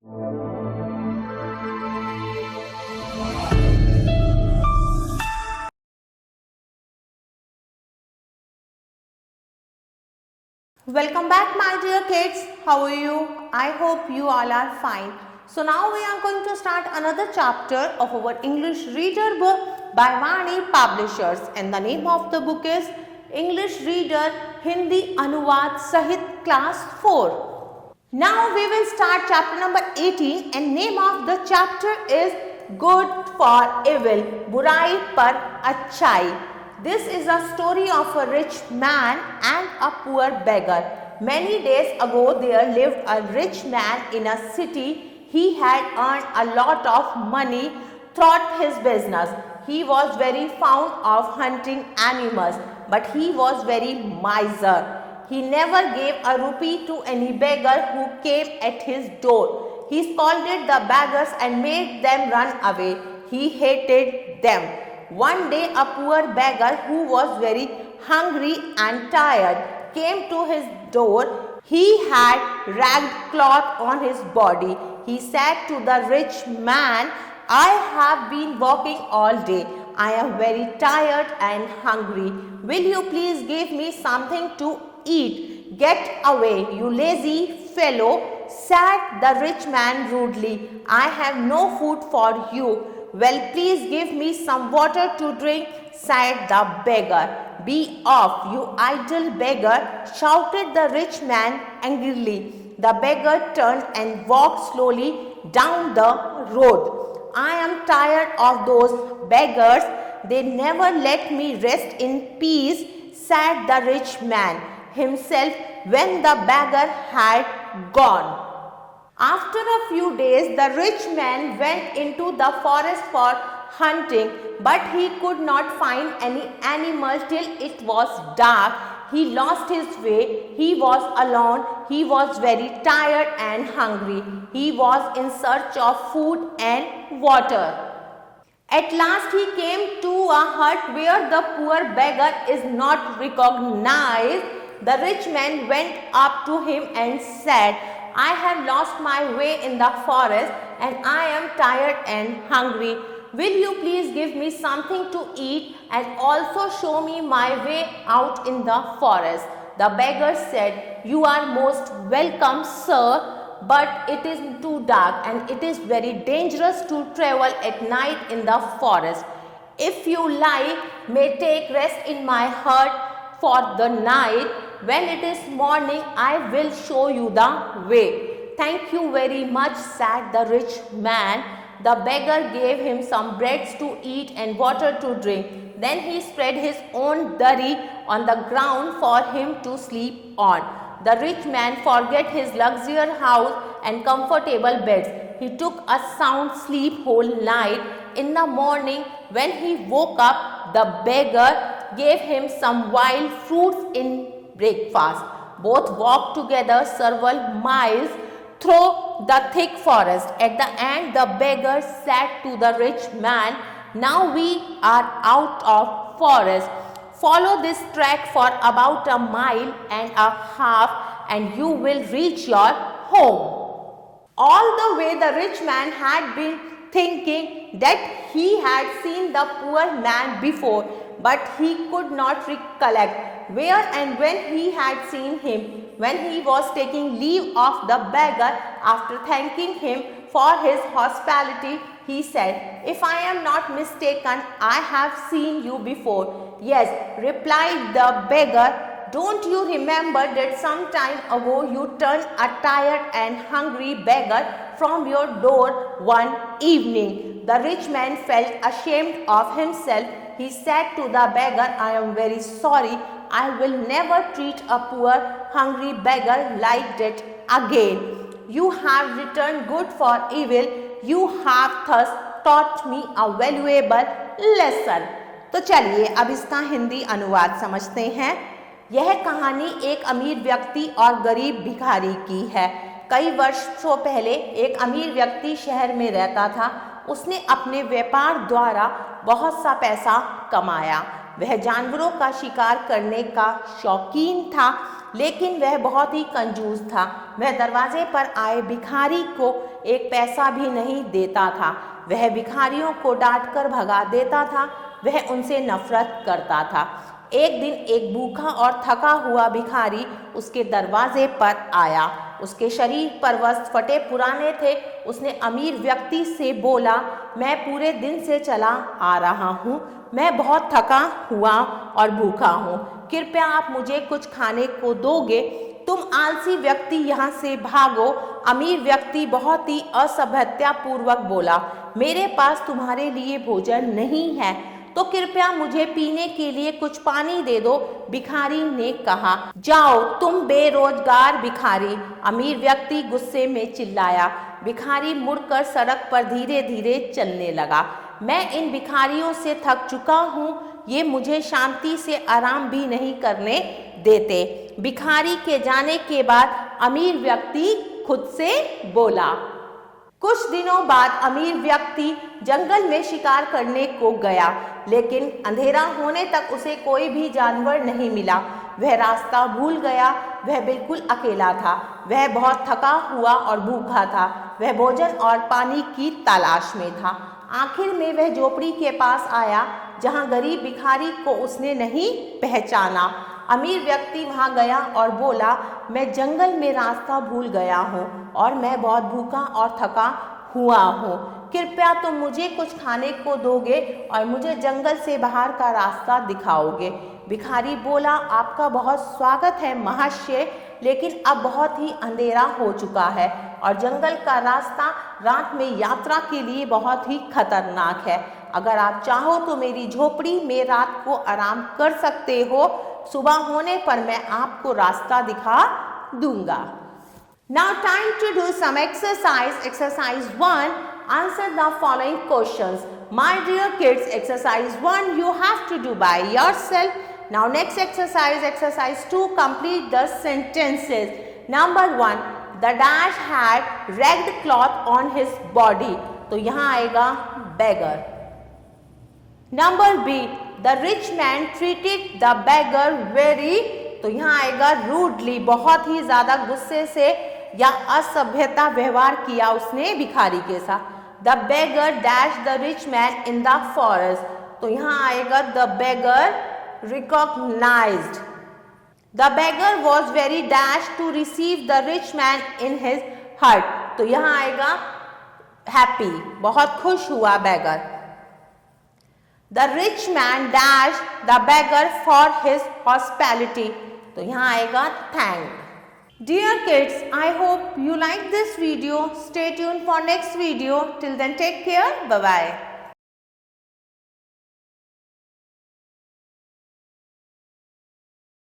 Welcome back, my dear kids. How are you? I hope you all are fine. So now we are going to start another chapter of our English Reader book by Vani Publishers, and the name of the book is English Reader Hindi Anuvad Sahit Class 4. Now we will start chapter number 18, and name of the chapter is Good for Evil, Burai par Achai. This is a story of a rich man and a poor beggar. Many days ago there lived a rich man in a city. He had earned a lot of money through his business. He was very fond of hunting animals, but he was very miser. He never gave a rupee to any beggar who came at his door. He scolded the beggars and made them run away. He hated them. One day a poor beggar who was very hungry and tired came to his door. He had ragged cloth on his body. He said to the rich man, "I have been walking all day. I am very tired and hungry. Will you please give me something to eat?" "Get away, you lazy fellow," said the rich man rudely. "I have no food for you." "Well, please give me some water to drink," said the beggar. "Be off, you idle beggar," shouted the rich man angrily. The beggar turned and walked slowly down the road. "I am tired of those beggars. They never let me rest in peace," said the rich man himself when the beggar had gone. After a few days, the rich man went into the forest for hunting, but he could not find any animal till it was dark. He lost his way. He was alone. He was very tired and hungry. He was in search of food and water. At last he came to a hut where the poor beggar is not recognized. The rich man went up to him and said, "I have lost my way in the forest and I am tired and hungry. Will you please give me something to eat and also show me my way out in the forest?" The beggar said, "You are most welcome, sir, but it is too dark and it is very dangerous to travel at night in the forest. If you like, may take rest in my hut for the night. When it is morning, I will show you the way." "Thank you very much," said the rich man. The beggar gave him some breads to eat and water to drink. Then he spread his own durry on the ground for him to sleep on. The rich man forgot his luxurious house and comfortable beds. He took a sound sleep whole night. In the morning, when he woke up, the beggar gave him some wild fruits in breakfast. Both walked together several miles through the thick forest. At the end, the beggar said to the rich man, "Now we are out of forest. Follow this track for about a mile and a half and you will reach your home." All the way the rich man had been thinking that he had seen the poor man before, but he could not recollect where and when he had seen him. When he was taking leave of the beggar after thanking him for his hospitality, he said, "If I am not mistaken, I have seen you before." "Yes," replied the beggar. "Don't you remember that some time ago you turned a tired and hungry beggar from your door one evening?" The rich man felt ashamed of himself. He said to the beggar, "I am very sorry. I will never treat a poor hungry beggar like that again. You have returned good for evil. You have thus taught me a valuable lesson." तो चलिए अब इसका हिंदी अनुवाद समझते हैं। यह कहानी एक अमीर व्यक्ति और गरीब भिखारी की है। कई वर्षों पहले एक अमीर व्यक्ति शहर में रहता था। उसने अपने व्यापार द्वारा बहुत सा पैसा कमाया। वह जानवरों का शिकार करने का शौकीन था। लेकिन वह बहुत ही कंजूस था। वह दरवाजे पर आए भिखारी को एक पैसा भी नहीं देता था। वह भिखारियों को डांटकर भगा देता था। वह उनसे नफरत करता था। एक दिन एक भूखा और थका हुआ भिखारी उसके दरवाजे पर आया। उसके शरीर पर वस्त्र फटे पुराने थे। उसने अमीर व्यक्ति से बोला, मैं पूरे दिन से चला आ रहा हूँ। मैं बहुत थका हुआ और भूखा हूँ। कृपया आप मुझे कुछ खाने को दोगे? तुम आलसी व्यक्ति यहाँ से भागो। अमीर व्यक्ति बहुत ही असभ्यतापूर्वक बोला, मेरे पास तुम्हारे लिए भोजन नहीं है, तो कृपया मुझे पीने के लिए कुछ पानी दे दो। भिखारी ने कहा, जाओ तुम बेरोजगार भिखारी। अमीर व्यक्ति गुस्से में चिल्लाया। भिखारी मुड़कर सड़क पर धीरे धीरे चलने लगा। मैं इन भिखारियों से थक चुका हूँ। ये मुझे शांति से आराम भी नहीं करने देते। भिखारी के जाने के बाद अमीर व्यक्ति खुद से बोला। कुछ दिनों बाद अमीर व्यक्ति जंगल में शिकार करने को गया, लेकिन अंधेरा होने तक उसे कोई भी जानवर नहीं मिला। वह रास्ता भूल गया। वह बिल्कुल अकेला था। वह बहुत थका हुआ और भूखा था। वह भोजन और पानी की तलाश में था। आखिर में वह झोपड़ी के पास आया, जहां गरीब भिखारी को उसने नहीं पहचाना। अमीर व्यक्ति वहां गया और बोला, मैं जंगल में रास्ता भूल गया हूँ और मैं बहुत भूखा और थका हुआ हूँ। कृपया तुम मुझे कुछ खाने को दोगे और मुझे जंगल से बाहर का रास्ता दिखाओगे। भिखारी बोला, आपका बहुत स्वागत है महाशय, लेकिन अब बहुत ही अंधेरा हो चुका है और जंगल का रास्ता रात में यात्रा के लिए बहुत ही खतरनाक है। अगर आप चाहो तो मेरी झोपड़ी में रात को आराम कर सकते हो। सुबह होने पर मैं आपको रास्ता दिखा दूंगा। Now time to do some exercise. Exercise 1. Answer the following questions. My dear kids, exercise 1 you have to do by yourself. Now next exercise, exercise 2, complete the sentences. Number 1. The dash had ragged cloth on his body. तो यहाँ आएगा beggar. Number B. The rich man treated the beggar very, तो यहाँ आएगा rudely, बहुत ही ज्यादा गुस्से से या असभ्यता व्यवहार किया उसने भिखारी के साथ। The beggar dashed the rich man in the forest, तो यहाँ आएगा the beggar recognized. The beggar was very dashed to receive the rich man in his hut, तो यहाँ आएगा happy, बहुत खुश हुआ beggar. The rich man dashed the beggar for his hospitality, तो यहाँ आएगा thank. Dear kids, I hope you like this video. Stay tuned for next video. Till then, take care. Bye bye.